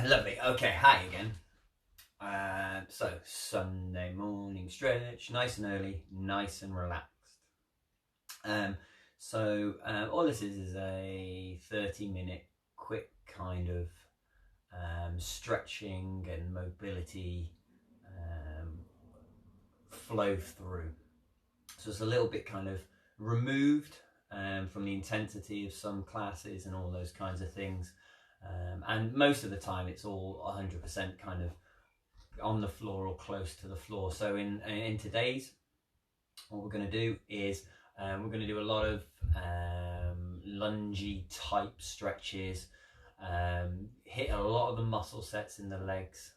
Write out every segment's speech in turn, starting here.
Lovely. Okay, hi again. So Sunday morning stretch, nice and early, nice and relaxed. All this is a 30-minute quick kind of stretching and mobility flow through. So it's a little bit kind of removed from the intensity of some classes and all those kinds of things. And most of the time it's all 100% kind of on the floor or close to the floor. So in today's, what we're going to do is we're going to do a lot of lungy type stretches, hit a lot of the muscle sets in the legs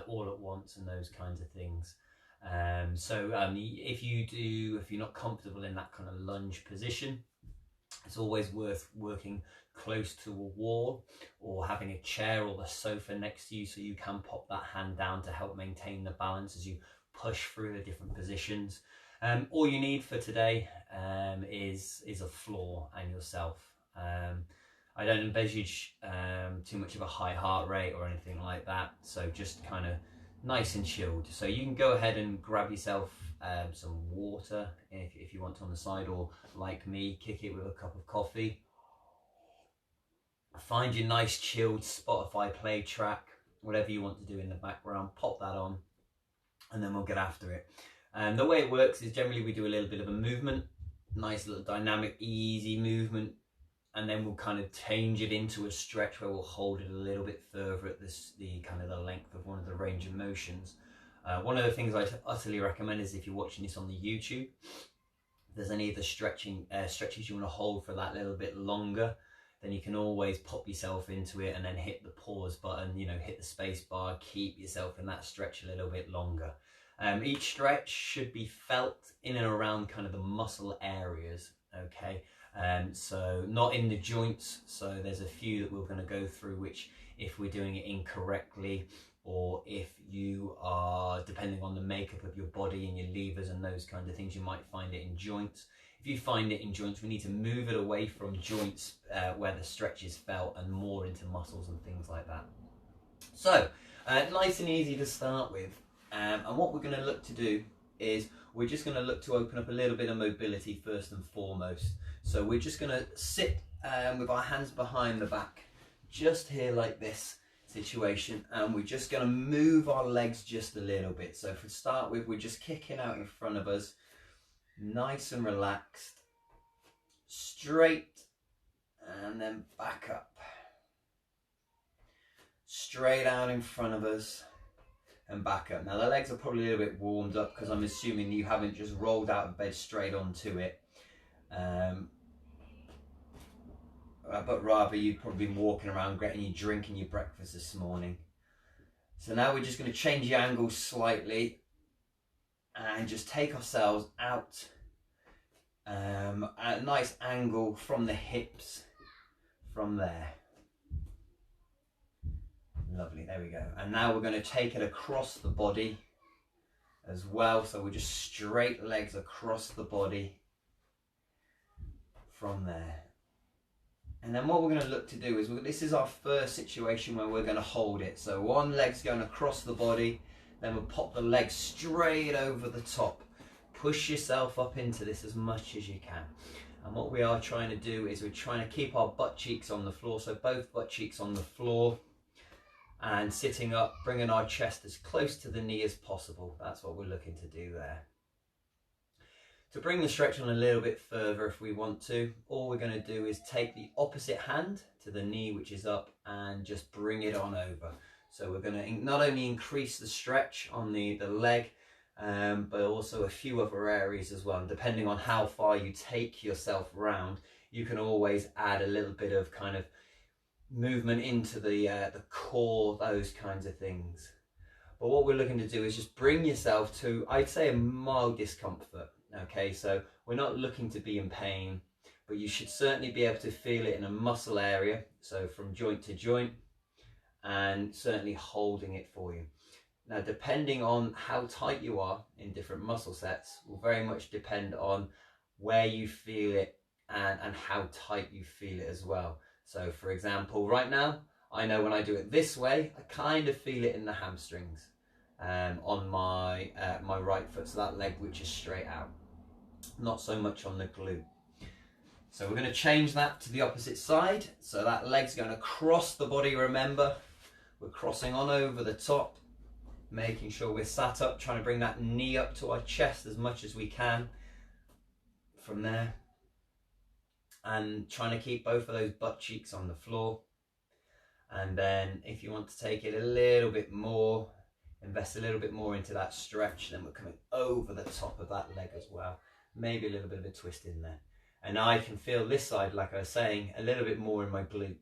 all at once and those kinds of things. If you're not comfortable in that kind of lunge position, it's always worth working close to a wall or having a chair or the sofa next to you so you can pop that hand down to help maintain the balance as you push through the different positions. All you need for today is a floor and yourself. I don't envisage too much of a high heart rate or anything like that, so just kind of nice and chilled. So you can go ahead and grab yourself some water if you want to on the side, or like me, kick it with a cup of coffee. Find your nice chilled Spotify play track, whatever you want to do in the background, pop that on, and then we'll get after it. And the way it works is generally we do a little bit of a movement, nice little dynamic, easy movement, and then we'll kind of change it into a stretch where we'll hold it a little bit further at the kind of the length of one of the range of motions. One of the things I utterly recommend is if you're watching this on the YouTube, if there's any of the stretches you want to hold for that little bit longer, then you can always pop yourself into it and then hit the pause button, hit the space bar, keep yourself in that stretch a little bit longer. Each stretch should be felt in and around kind of the muscle areas, okay? So not in the joints, so there's a few that we're going to go through which, if we're doing it incorrectly, or if you are, depending on the makeup of your body and your levers and those kinds of things, you might find it in joints. If you find it in joints, we need to move it away from joints where the stretch is felt and more into muscles and things like that. So nice and easy to start with. And what we're going to look to do is we're just going to look to open up a little bit of mobility first and foremost. So we're just going to sit with our hands behind the back, just here like this situation, and we're just going to move our legs just a little bit. So to start with, we're just kicking out in front of us, nice and relaxed, straight, and then back up. Straight out in front of us and back up. Now the legs are probably a little bit warmed up because I'm assuming you haven't just rolled out of bed straight onto it, but rather you've probably been walking around getting your drink and your breakfast this morning. So now we're just going to change the angle slightly and just take ourselves out at a nice angle from the hips from there. Lovely, there we go. And now we're going to take it across the body as well. So we're just straight legs across the body from there. And then what we're going to look to do is, this is our first situation where we're going to hold it. So one leg's going across the body, then we'll pop the leg straight over the top. Push yourself up into this as much as you can. And what we are trying to do is we're trying to keep our butt cheeks on the floor. So both butt cheeks on the floor. And sitting up, bringing our chest as close to the knee as possible. That's what we're looking to do there. To bring the stretch on a little bit further if we want to, all we're going to do is take the opposite hand to the knee, which is up, and just bring it on over. So we're going to not only increase the stretch on the leg, but also a few other areas as well. And depending on how far you take yourself around, you can always add a little bit of kind of movement into the core, those kinds of things. But what we're looking to do is just bring yourself to, I'd say, a mild discomfort. Okay, so we're not looking to be in pain, but you should certainly be able to feel it in a muscle area, so from joint to joint, and certainly holding it for you. Now, depending on how tight you are in different muscle sets will very much depend on where you feel it and how tight you feel it as well. So for example, right now, I know when I do it this way, I kind of feel it in the hamstrings on my my right foot, so that leg which is straight out. Not so much on the glute. So we're going to change that to the opposite side. So that leg's going to cross the body, remember. We're crossing on over the top, making sure we're sat up, trying to bring that knee up to our chest as much as we can from there. And trying to keep both of those butt cheeks on the floor. And then if you want to take it a little bit more, invest a little bit more into that stretch, then we're coming over the top of that leg as well. Maybe a little bit of a twist in there. And I can feel this side, like I was saying, a little bit more in my glute.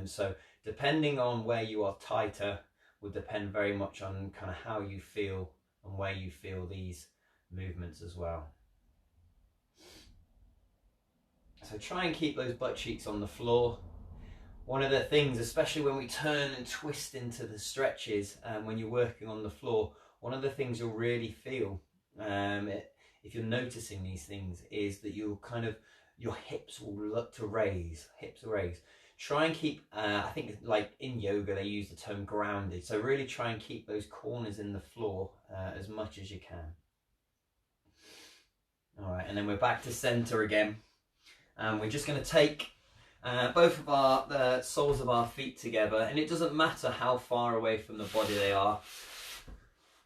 So depending on where you are tighter will depend very much on kind of how you feel and where you feel these movements as well. So try and keep those butt cheeks on the floor. One of the things, especially when we turn and twist into the stretches, when you're working on the floor, one of the things you'll really feel, if you're noticing these things, is that you'll kind of, your hips will look to raise, hips will raise. Try and keep, I think like in yoga they use the term grounded, so really try and keep those corners in the floor as much as you can. All right, and then we're back to center again. And we're just going to take both of the soles of our feet together, and it doesn't matter how far away from the body they are,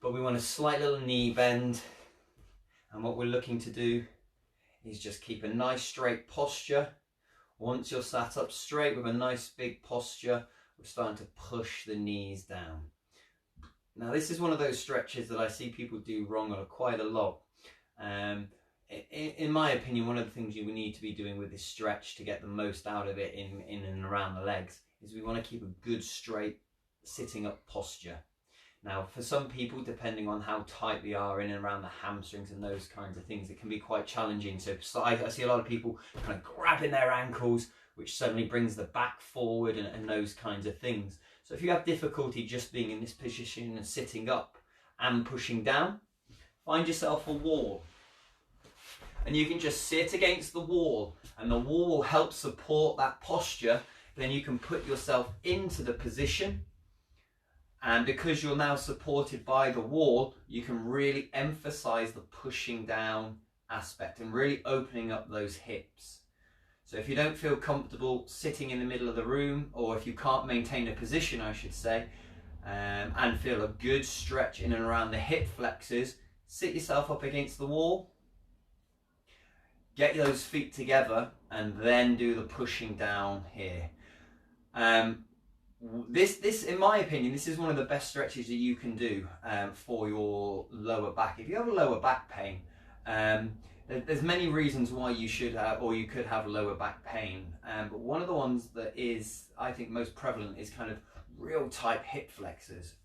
but we want a slight little knee bend. And what we're looking to do is just keep a nice straight posture. Once you're sat up straight with a nice big posture, we're starting to push the knees down. Now this is one of those stretches that I see people do wrong quite a lot. In my opinion, one of the things you need to be doing with this stretch to get the most out of it in and around the legs is we want to keep a good straight sitting up posture. Now for some people, depending on how tight they are in and around the hamstrings and those kinds of things, it can be quite challenging. So I see a lot of people kind of grabbing their ankles, which suddenly brings the back forward and those kinds of things. So if you have difficulty just being in this position and sitting up and pushing down, find yourself a wall. And you can just sit against the wall, and the wall will help support that posture. Then you can put yourself into the position, and because you're now supported by the wall, you can really emphasize the pushing down aspect and really opening up those hips. So if you don't feel comfortable sitting in the middle of the room, or if you can't maintain a position, I should say, and feel a good stretch in and around the hip flexors, sit yourself up against the wall. Get those feet together and then do the pushing down here. This, in my opinion, this is one of the best stretches that you can do for your lower back. If you have a lower back pain, there's many reasons why you should have, or you could have lower back pain. But one of the ones that is, I think, most prevalent is kind of real tight hip flexors.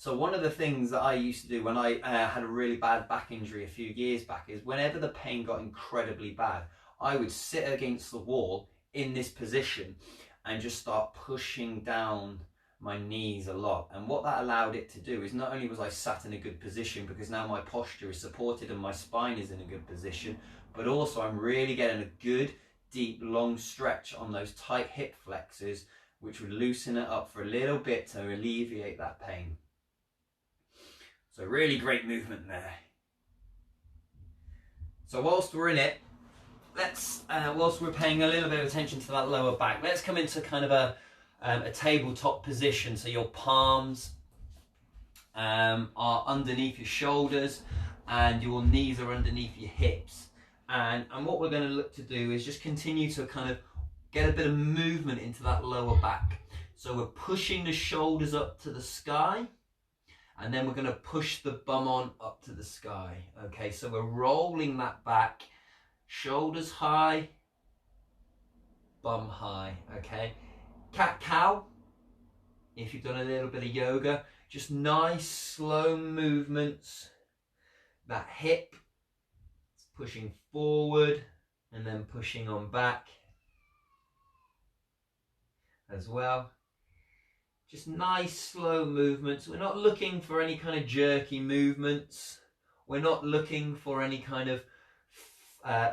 So one of the things that I used to do when I had a really bad back injury a few years back is whenever the pain got incredibly bad, I would sit against the wall in this position and just start pushing down my knees a lot. And what that allowed it to do is not only was I sat in a good position because now my posture is supported and my spine is in a good position, but also I'm really getting a good, deep, long stretch on those tight hip flexors, which would loosen it up for a little bit to alleviate that pain. So really great movement there. So whilst we're in it, let's, whilst we're paying a little bit of attention to that lower back, let's come into kind of a tabletop position. So your palms are underneath your shoulders and your knees are underneath your hips. And what we're going to look to do is just continue to kind of get a bit of movement into that lower back. So we're pushing the shoulders up to the sky, and then we're going to push the bum on up to the sky. Okay, so we're rolling that back, shoulders high, bum high. Okay, cat-cow, if you've done a little bit of yoga, just nice slow movements. That hip pushing forward and then pushing on back as well. Just nice slow movements. We're not looking for any kind of jerky movements. We're not looking for any kind of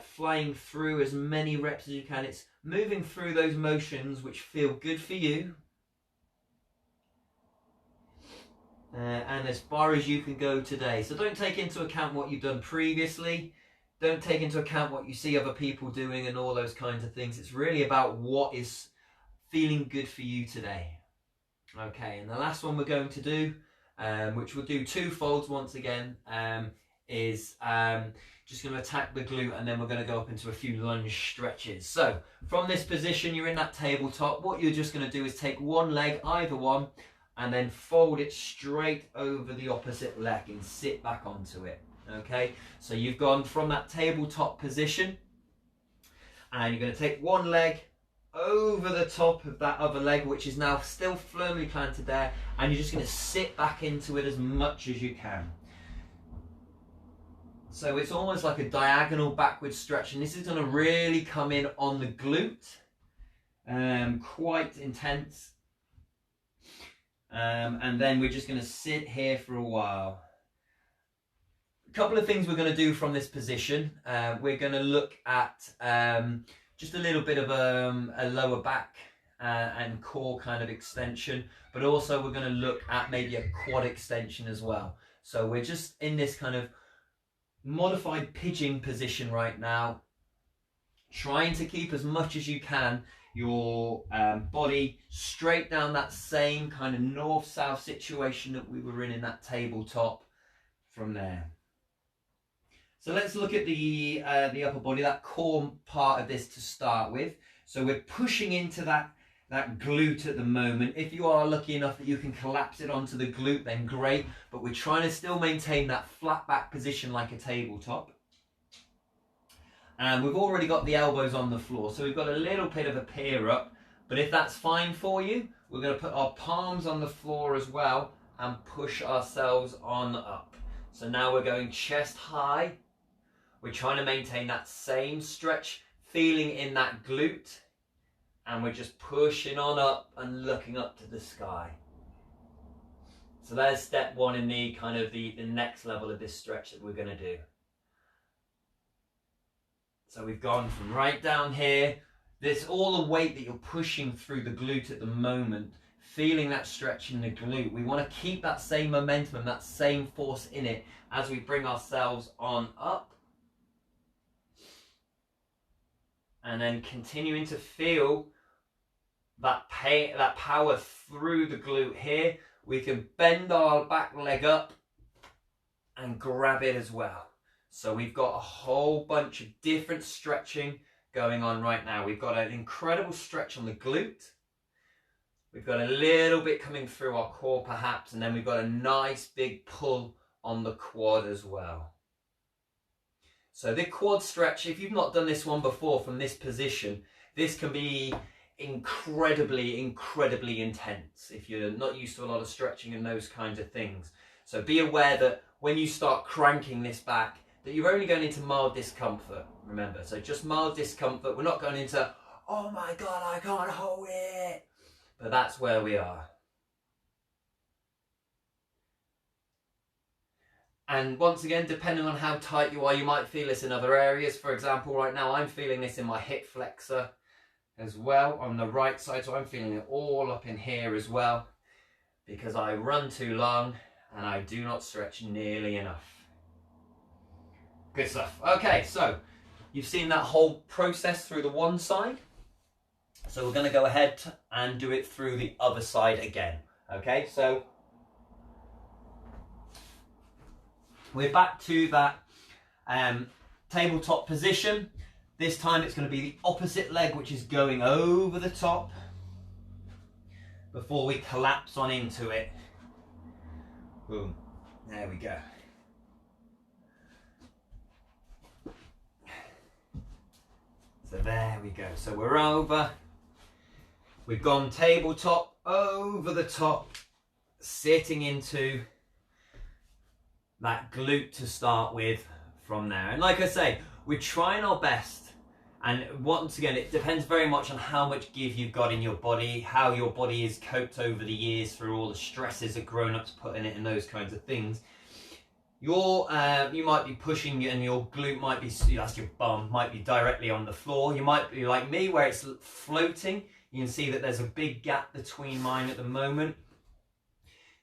flying through as many reps as you can. It's moving through those motions which feel good for you. And as far as you can go today. So don't take into account what you've done previously. Don't take into account what you see other people doing and all those kinds of things. It's really about what is feeling good for you today. Okay, and the last one we're going to do, which we'll do 2 folds once again, is just going to attack the glute, and then we're going to go up into a few lunge stretches. So from this position, you're in that tabletop. What you're just going to do is take one leg, either one, and then fold it straight over the opposite leg and sit back onto it. Okay, so you've gone from that tabletop position, and you're going to take one leg over the top of that other leg, which is now still firmly planted there, and you're just going to sit back into it as much as you can. So it's almost like a diagonal backward stretch, and this is going to really come in on the glute, quite intense. And then we're just going to sit here for a while. A couple of things we're going to do from this position. We're going to look at just a little bit of a lower back and core kind of extension, but also we're going to look at maybe a quad extension as well. So we're just in this kind of modified pigeon position right now, trying to keep as much as you can your body straight down that same kind of north-south situation that we were in that tabletop from there. So let's look at the upper body, that core part of this to start with. So we're pushing into that glute at the moment. If you are lucky enough that you can collapse it onto the glute, then great. But we're trying to still maintain that flat back position like a tabletop. And we've already got the elbows on the floor, so we've got a little bit of a pier up. But if that's fine for you, we're going to put our palms on the floor as well and push ourselves on up. So now we're going chest high. We're trying to maintain that same stretch, feeling in that glute. And we're just pushing on up and looking up to the sky. So there's step one in the kind of the next level of this stretch that we're going to do. So we've gone from right down here. There's all the weight that you're pushing through the glute at the moment, feeling that stretch in the glute. We want to keep that same momentum, that same force in it as we bring ourselves on up. And then continuing to feel that power through the glute here. We can bend our back leg up and grab it as well. So we've got a whole bunch of different stretching going on right now. We've got an incredible stretch on the glute. We've got a little bit coming through our core perhaps, and then we've got a nice big pull on the quad as well. So the quad stretch, if you've not done this one before from this position, this can be incredibly intense if you're not used to a lot of stretching and those kinds of things. So be aware that when you start cranking this back, that you're only going into mild discomfort, remember. So just mild discomfort. We're not going into, oh my God, I can't hold it. But that's where we are. And once again, depending on how tight you are, you might feel this in other areas. For example, right now I'm feeling this in my hip flexor as well on the right side. So I'm feeling it all up in here as well, because I run too long and I do not stretch nearly enough. Good stuff. Okay, so you've seen that whole process through the one side. So we're going to go ahead and do it through the other side again. Okay, so we're back to that tabletop position. This time it's going to be the opposite leg, which is going over the top before we collapse on into it. Boom. There we go. So there we go. So we're over. We've gone tabletop, over the top, sitting into that glute to start with from there. And like I say, we're trying our best. And once again, it depends very much on how much give you've got in your body, how your body is coped over the years through all the stresses that grown-ups put in it and those kinds of things. You might be pushing and your glute might be, that's your bum, might be directly on the floor. You might be like me where it's floating. You can see that there's a big gap between mine at the moment.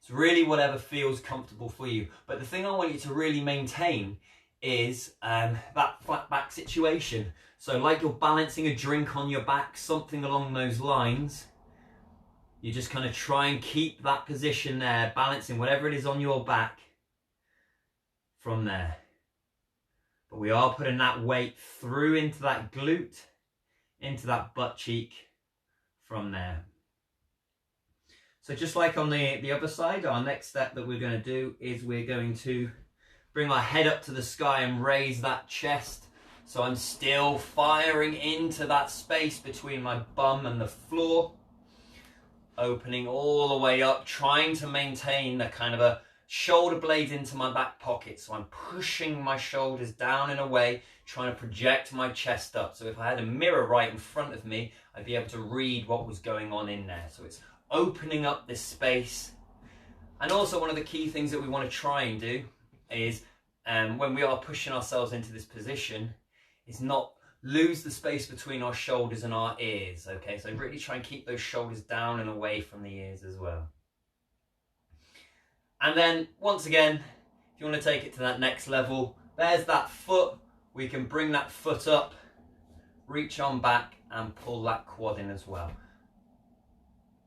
It's really whatever feels comfortable for you. But the thing I want you to really maintain is that flat back situation. So like you're balancing a drink on your back, something along those lines. You just kind of try and keep that position there, balancing whatever it is on your back from there. But we are putting that weight through into that glute, into that butt cheek from there. So just like on the other side, our next step that we're going to do is we're going to bring our head up to the sky and raise that chest. So I'm still firing into that space between my bum and the floor, opening all the way up, trying to maintain the kind of a shoulder blades into my back pocket. So I'm pushing my shoulders down and away, trying to project my chest up. So if I had a mirror right in front of me, I'd be able to read what was going on in there. So it's opening up this space. And also one of the key things that we want to try and do is when we are pushing ourselves into this position is not lose the space between our shoulders and our ears. Okay, so really try and keep those shoulders down and away from the ears as well. And then once again, if you want to take it to that next level, there's that foot. We can bring that foot up, reach on back and pull that quad in as well.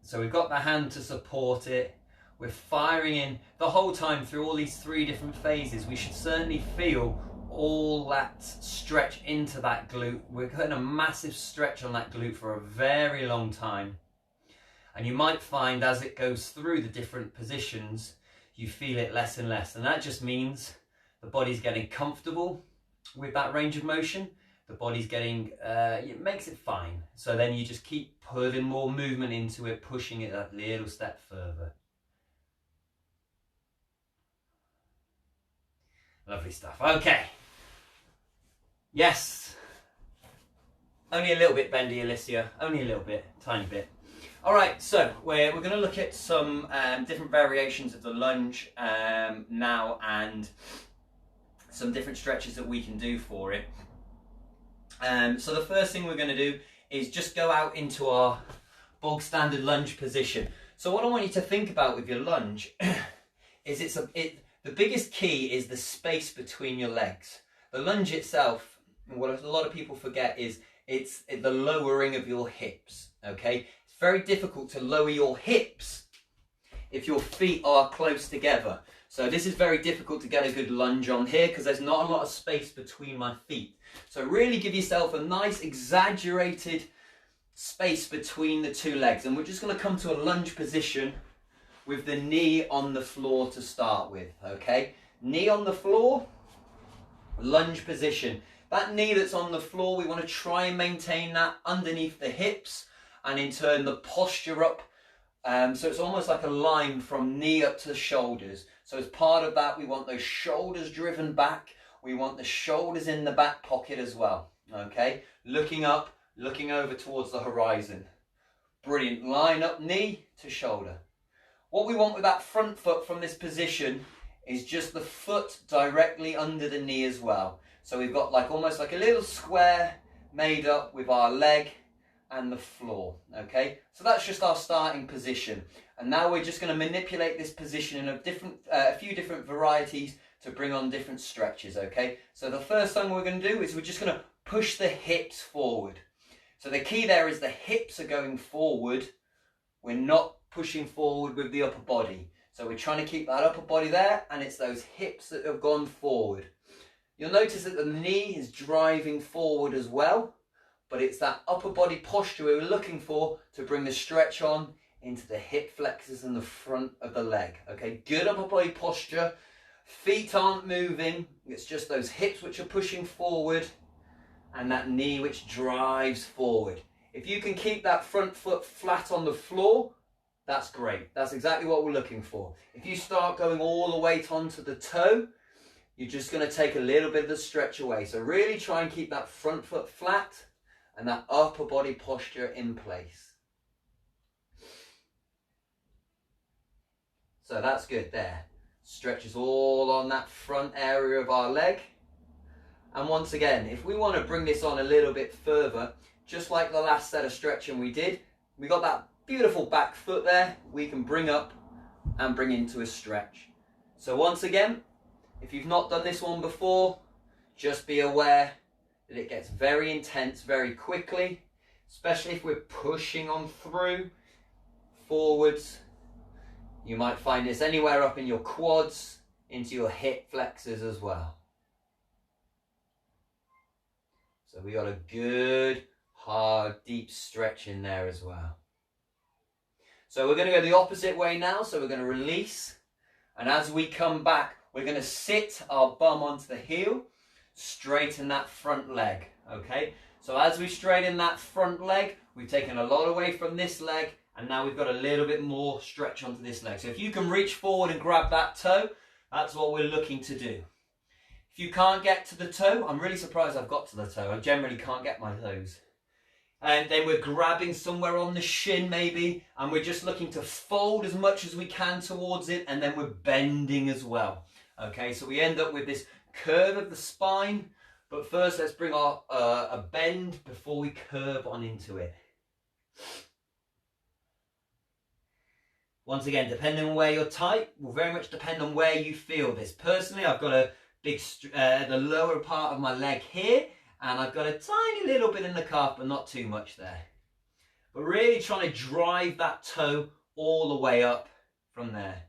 So we've got the hand to support it. We're firing in the whole time through all these three different phases. We should certainly feel all that stretch into that glute. We're getting a massive stretch on that glute for a very long time. And you might find as it goes through the different positions, you feel it less and less. And that just means the body's getting comfortable with that range of motion. The body's getting, it makes it fine. So then you just keep putting more movement into it, pushing it that little step further. Lovely stuff. Okay. Yes. Only a little bit bendy, Alicia. Only a little bit, tiny bit. All right, so we're going to look at some different variations of the lunge now and some different stretches that we can do for it. So the first thing we're going to do is just go out into our bog standard lunge position. So what I want you to think about with your lunge is the biggest key is the space between your legs. The lunge itself, what a lot of people forget is it's the lowering of your hips, okay? It's very difficult to lower your hips if your feet are close together. So this is very difficult to get a good lunge on here because there's not a lot of space between my feet. So really give yourself a nice exaggerated space between the two legs. And we're just going to come to a lunge position with the knee on the floor to start with, okay? Knee on the floor, lunge position. That knee that's on the floor, we want to try and maintain that underneath the hips and in turn the posture up. So it's almost like a line from knee up to the shoulders. So as part of that, we want those shoulders driven back. We want the shoulders in the back pocket as well, okay? Looking up, looking over towards the horizon. Brilliant. Line up knee to shoulder. What we want with that front foot from this position is just the foot directly under the knee as well. So we've got like almost like a little square made up with our leg and the floor, okay? So that's just our starting position. And now we're just going to manipulate this position in a few different varieties to bring on different stretches, okay? So the first thing we're going to do is we're just going to push the hips forward. So the key there is the hips are going forward. We're not pushing forward with the upper body. So we're trying to keep that upper body there, and it's those hips that have gone forward. You'll notice that the knee is driving forward as well, but it's that upper body posture we're looking for to bring the stretch on into the hip flexors and the front of the leg. Okay, good upper body posture. Feet aren't moving. It's just those hips which are pushing forward and that knee which drives forward. If you can keep that front foot flat on the floor, that's great. That's exactly what we're looking for. If you start going all the weight onto the toe, you're just going to take a little bit of the stretch away. So really try and keep that front foot flat and that upper body posture in place. So that's good there. Stretches all on that front area of our leg. And once again, if we want to bring this on a little bit further, just like the last set of stretching we did, we got that beautiful back foot there, we can bring up and bring into a stretch. So once again, if you've not done this one before, just be aware that it gets very intense very quickly, especially if we're pushing on through, forwards. You might find this anywhere up in your quads, into your hip flexors as well. So we got a good, hard, deep stretch in there as well. So we're going to go the opposite way now. So we're going to release. And as we come back, we're going to sit our bum onto the heel, straighten that front leg. Okay? So as we straighten that front leg, we've taken a lot away from this leg. And now we've got a little bit more stretch onto this leg. So if you can reach forward and grab that toe, that's what we're looking to do. If you can't get to the toe, I'm really surprised I've got to the toe. I generally can't get my toes. And then we're grabbing somewhere on the shin maybe, and we're just looking to fold as much as we can towards it, and then we're bending as well. Okay, so we end up with this curve of the spine, but first let's bring our a bend before we curve on into it. Once again, depending on where you're tight, will very much depend on where you feel this. Personally, I've got a big, the lower part of my leg here, and I've got a tiny little bit in the calf, but not too much there. But really trying to drive that toe all the way up from there.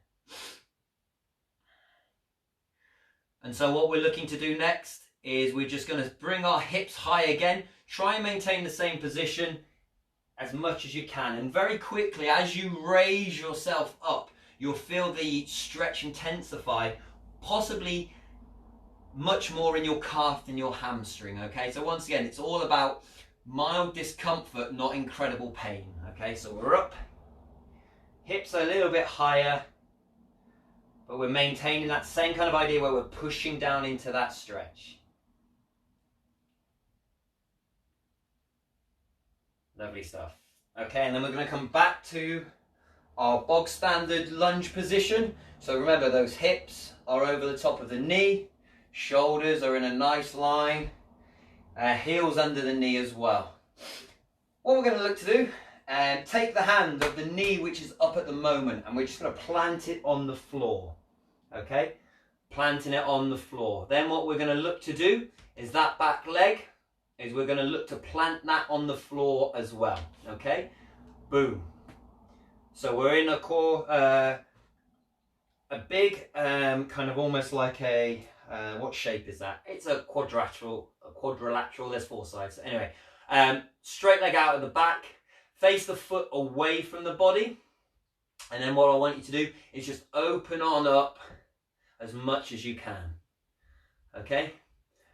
And so what we're looking to do next is we're just going to bring our hips high again. Try and maintain the same position as much as you can, and very quickly as you raise yourself up, you'll feel the stretch intensify, possibly much more in your calf than your hamstring. Okay, so once again, it's all about mild discomfort, not incredible pain. Okay, so we're up, hips are a little bit higher, but we're maintaining that same kind of idea where we're pushing down into that stretch. Lovely stuff. Okay, and then we're going to come back to our bog standard lunge position. So remember, those hips are over the top of the knee, shoulders are in a nice line, heels under the knee as well. What we're going to look to do, take the hand of the knee which is up at the moment, and we're just going to plant it on the floor. Okay, planting it on the floor. Then what we're going to look to do is that back leg, is we're going to look to plant that on the floor as well. Okay, boom. So we're in a core, a big kind of almost like a what shape is that? It's a quadrilateral. There's four sides. Anyway, straight leg out at the back, face the foot away from the body, and then what I want you to do is just open on up as much as you can. Okay.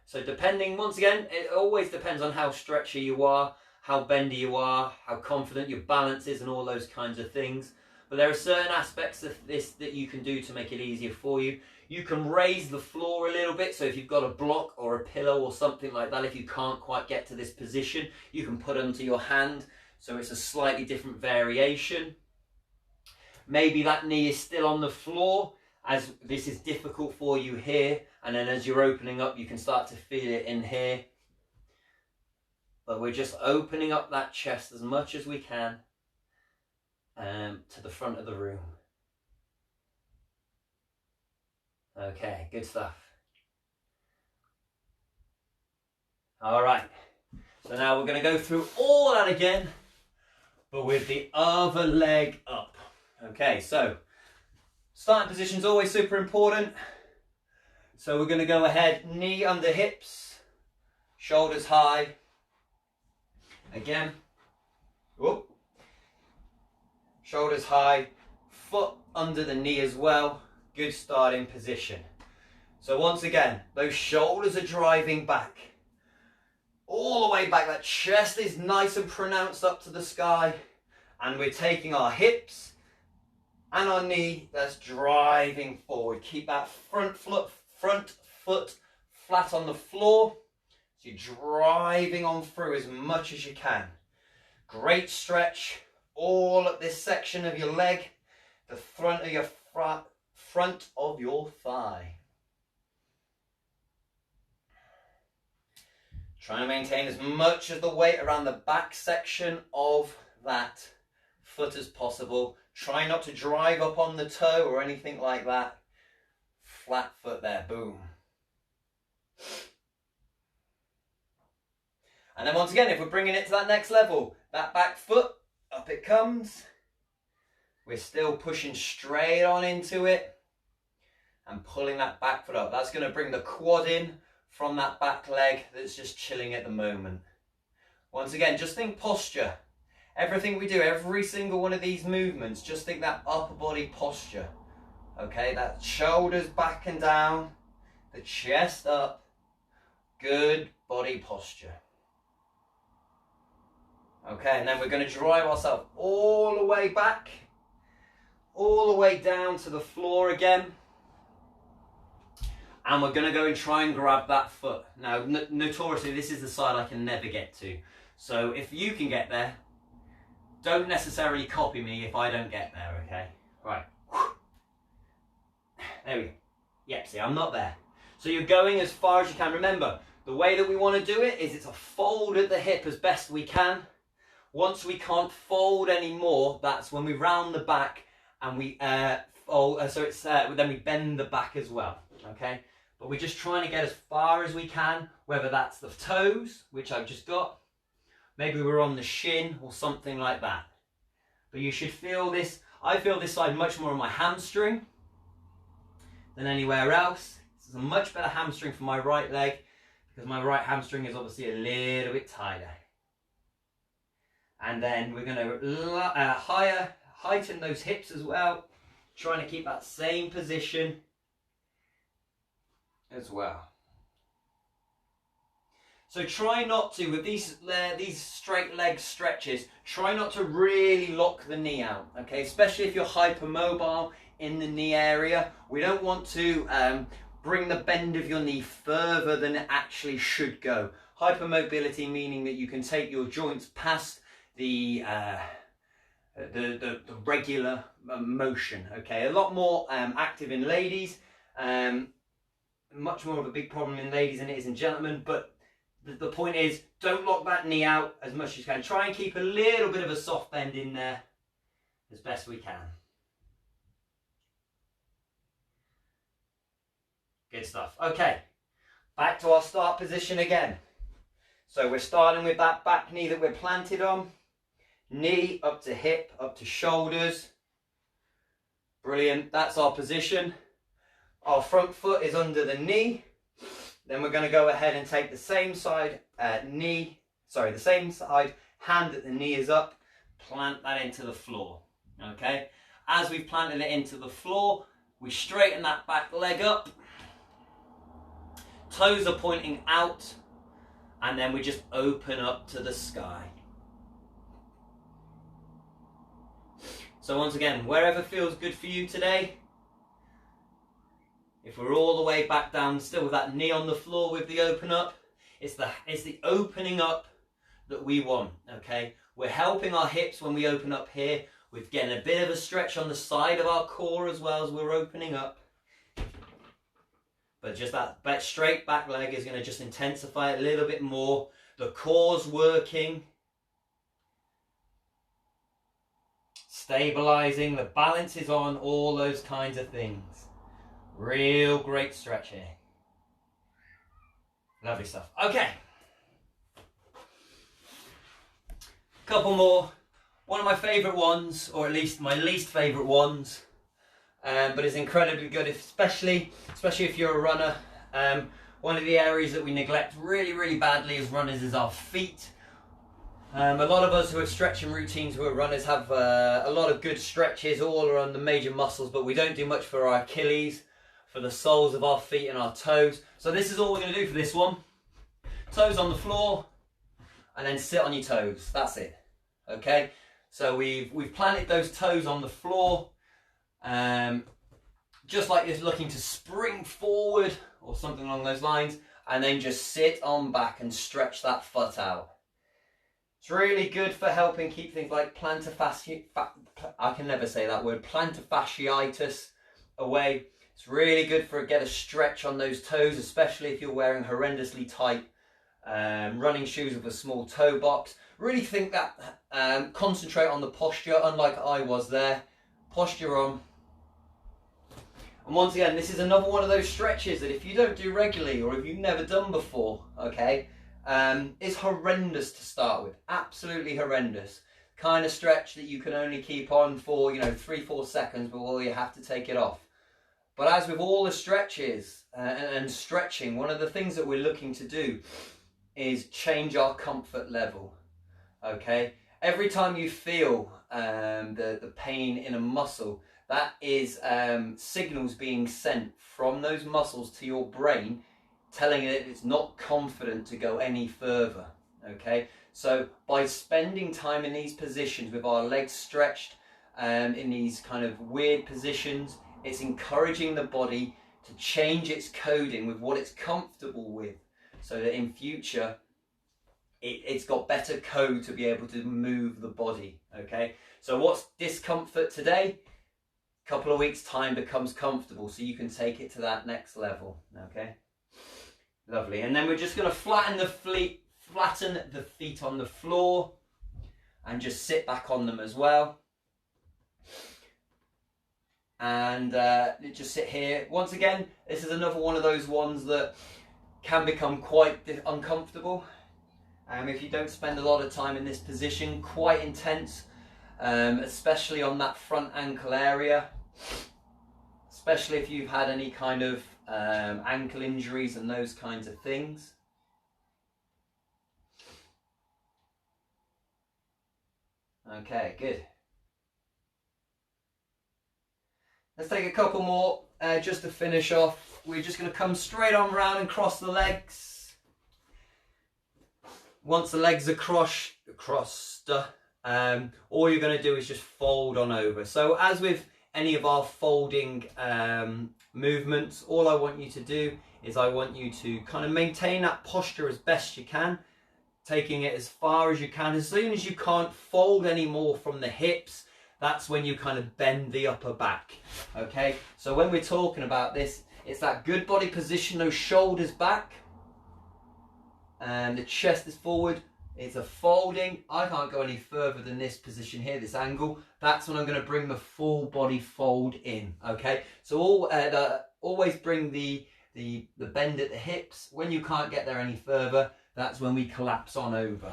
So depending, once again, it always depends on how stretchy you are, how bendy you are, how confident your balance is, and all those kinds of things. But there are certain aspects of this that you can do to make it easier for you. You can raise the floor a little bit, so if you've got a block or a pillow or something like that, if you can't quite get to this position, you can put it onto your hand, so it's a slightly different variation. Maybe that knee is still on the floor, as this is difficult for you here, and then as you're opening up, you can start to feel it in here. But we're just opening up that chest as much as we can to the front of the room. Okay, good stuff. All right, so now we're going to go through all that again, but with the other leg up. Okay, so starting position is always super important. So we're going to go ahead, knee under hips, shoulders high. Again, whoop. shoulders high, foot under the knee as well. Good starting position. So once again, those shoulders are driving back. All the way back, that chest is nice and pronounced up to the sky. And we're taking our hips and our knee, that's driving forward. Keep that front foot flat on the floor. So you're driving on through as much as you can. Great stretch all at this section of your leg, the front of your thigh. Trying to maintain as much of the weight around the back section of that foot as possible. Try not to drive up on the toe or anything like that. Flat foot there, boom. And then once again, if we're bringing it to that next level, that back foot, up it comes. We're still pushing straight on into it and pulling that back foot up. That's going to bring the quad in from that back leg that's just chilling at the moment. Once again, just think posture. Everything we do, every single one of these movements, just think that upper body posture. Okay, that shoulders back and down, the chest up, good body posture. Okay, and then we're going to drive ourselves all the way back, all the way down to the floor again. And we're going to go and try and grab that foot. Now, notoriously, this is the side I can never get to. So if you can get there, don't necessarily copy me if I don't get there, okay? Right. There we go. Yep, see, I'm not there. So you're going as far as you can. Remember, the way that we want to do it is it's a fold at the hip as best we can. Once we can't fold anymore, that's when we round the back and we fold. Then we bend the back as well, okay? But we're just trying to get as far as we can, whether that's the toes, which I've just got, maybe we're on the shin or something like that. But you should feel this. I feel this side much more on my hamstring than anywhere else. This is a much better hamstring for my right leg because my right hamstring is obviously a little bit tighter. And then we're going to heighten those hips as well, trying to keep that same position as well. So try not to, with these straight leg stretches, try not to really lock the knee out, okay? Especially if you're hypermobile in the knee area. We don't want to bring the bend of your knee further than it actually should go. Hypermobility meaning that you can take your joints past the regular motion, okay? A lot more active in ladies, much more of a big problem in ladies than it is in gentlemen, but the point is, don't lock that knee out as much as you can. Try and keep a little bit of a soft bend in there as best we can. Good stuff. Okay, back to our start position again. So we're starting with that back knee that we're planted on. Knee up to hip, up to shoulders. Brilliant, that's our position. Our front foot is under the knee. Then we're going to go ahead and take the same side the same side hand that the knee is up, plant that into the floor. Okay, as we've planted it into the floor, we straighten that back leg up. Toes are pointing out, and then we just open up to the sky. So once again, wherever feels good for you today. If we're all the way back down, still with that knee on the floor with the open up, it's the opening up that we want, okay? We're helping our hips when we open up here. We're getting a bit of a stretch on the side of our core as well as we're opening up. But just that straight back leg is going to just intensify it a little bit more. The core's working. Stabilizing, the balance is on, all those kinds of things. Real great stretch here. Lovely stuff. Okay. Couple more. One of my favourite ones, or at least my least favourite ones, but it's incredibly good, especially if you're a runner. One of the areas that we neglect really badly as runners is our feet. A lot of us who are stretching routines, who are runners, have a lot of good stretches all around the major muscles, but we don't do much for our Achilles, for the soles of our feet and our toes. So this is all we're going to do for this one. Toes on the floor, and then sit on your toes. That's it. Okay. So we've planted those toes on the floor, just like you're looking to spring forward or something along those lines, and then just sit on back and stretch that foot out. It's really good for helping keep things like plantar fasciitis away. It's really good for get a stretch on those toes, especially if you're wearing horrendously tight running shoes with a small toe box. Really think that concentrate on the posture, unlike I was there. Posture on. And once again, this is another one of those stretches that if you don't do regularly or if you've never done before, okay, is horrendous to start with. Absolutely horrendous. Kind of stretch that you can only keep on for, 3-4 seconds before you have to take it off. But as with all the stretches and stretching, one of the things that we're looking to do is change our comfort level. Okay, every time you feel the pain in a muscle, that is signals being sent from those muscles to your brain, telling it it's not confident to go any further. Okay, so by spending time in these positions with our legs stretched, in these kind of weird positions, it's encouraging the body to change its coding with what it's comfortable with, so that in future it's got better code to be able to move the body. Okay, so what's discomfort today, a couple of weeks time becomes comfortable, so you can take it to that next level. Okay, lovely. And then we're just going to flatten the feet on the floor and just sit back on them as well. And just sit here. Once again, this is another one of those ones that can become quite uncomfortable if you don't spend a lot of time in this position. Quite intense, especially on that front ankle area, especially if you've had any kind of ankle injuries and those kinds of things. Okay, good. Let's take a couple more just to finish off. We're just going to come straight on round and cross the legs. Once the legs are crossed, all you're going to do is just fold on over. So as with any of our folding movements, all I want you to do is I want you to kind of maintain that posture as best you can, taking it as far as you can. As soon as you can't fold anymore from the hips, that's when you kind of bend the upper back. Okay, so when we're talking about this, it's that good body position, those shoulders back, and the chest is forward. It's a folding. I can't go any further than this position here, this angle. That's when I'm going to bring the full body fold in. Okay, so always bring the bend at the hips. When you can't get there any further, that's when we collapse on over.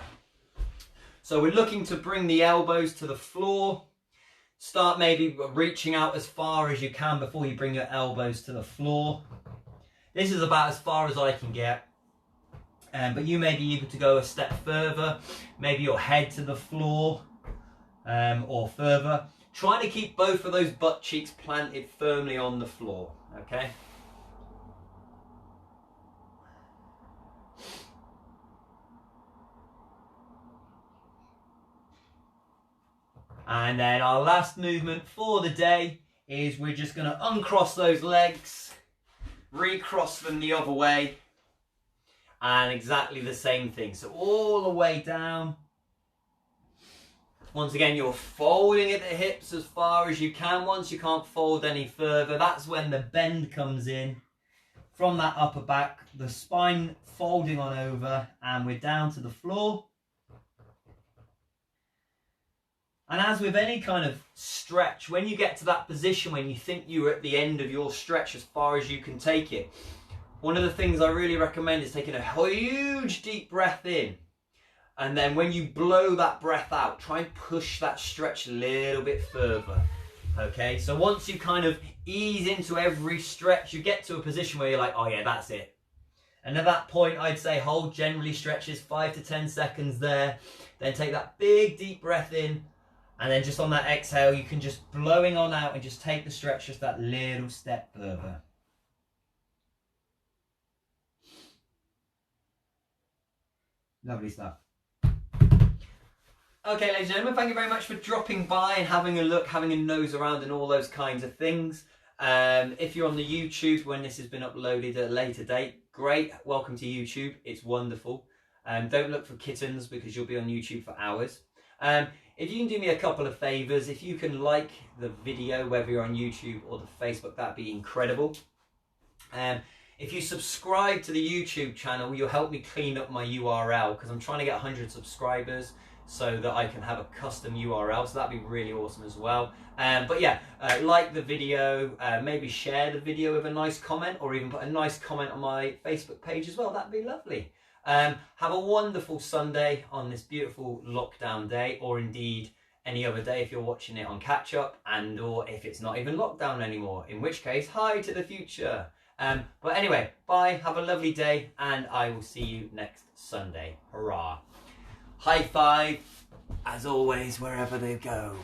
So we're looking to bring the elbows to the floor. Start maybe reaching out as far as you can before you bring your elbows to the floor. This is about as far as I can get. But you may be able to go a step further, maybe your head to the floor or further. Trying to keep both of those butt cheeks planted firmly on the floor, okay? And then our last movement for the day is we're just going to uncross those legs, recross them the other way, and exactly the same thing. So all the way down. Once again, you're folding at the hips as far as you can. Once you can't fold any further, that's when the bend comes in from that upper back, the spine folding on over, and we're down to the floor. And as with any kind of stretch, when you get to that position when you think you're at the end of your stretch as far as you can take it, one of the things I really recommend is taking a huge deep breath in. And then when you blow that breath out, try and push that stretch a little bit further. Okay, so once you kind of ease into every stretch, you get to a position where you're like, oh yeah, that's it. And at that point, I'd say hold generally stretches 5 to 10 seconds there. Then take that big deep breath in, and then just on that exhale, you can just blowing on out and just take the stretch just that little step further. Lovely stuff. Okay, ladies and gentlemen, thank you very much for dropping by and having a look, having a nose around and all those kinds of things. If you're on the YouTube when this has been uploaded at a later date, great, welcome to YouTube, it's wonderful. Don't look for kittens because you'll be on YouTube for hours. If you can do me a couple of favours, if you can like the video, whether you're on YouTube or the Facebook, that'd be incredible. If you subscribe to the YouTube channel, you'll help me clean up my URL because I'm trying to get 100 subscribers so that I can have a custom URL, so that'd be really awesome as well. But yeah, like the video, maybe share the video with a nice comment, or even put a nice comment on my Facebook page as well, that'd be lovely. Have a wonderful Sunday on this beautiful lockdown day, or indeed any other day if you're watching it on catch up, and or if it's not even lockdown anymore, in which case, hi to the future. But anyway, bye, have a lovely day, and I will see you next Sunday. Hurrah. High five, as always, wherever they go.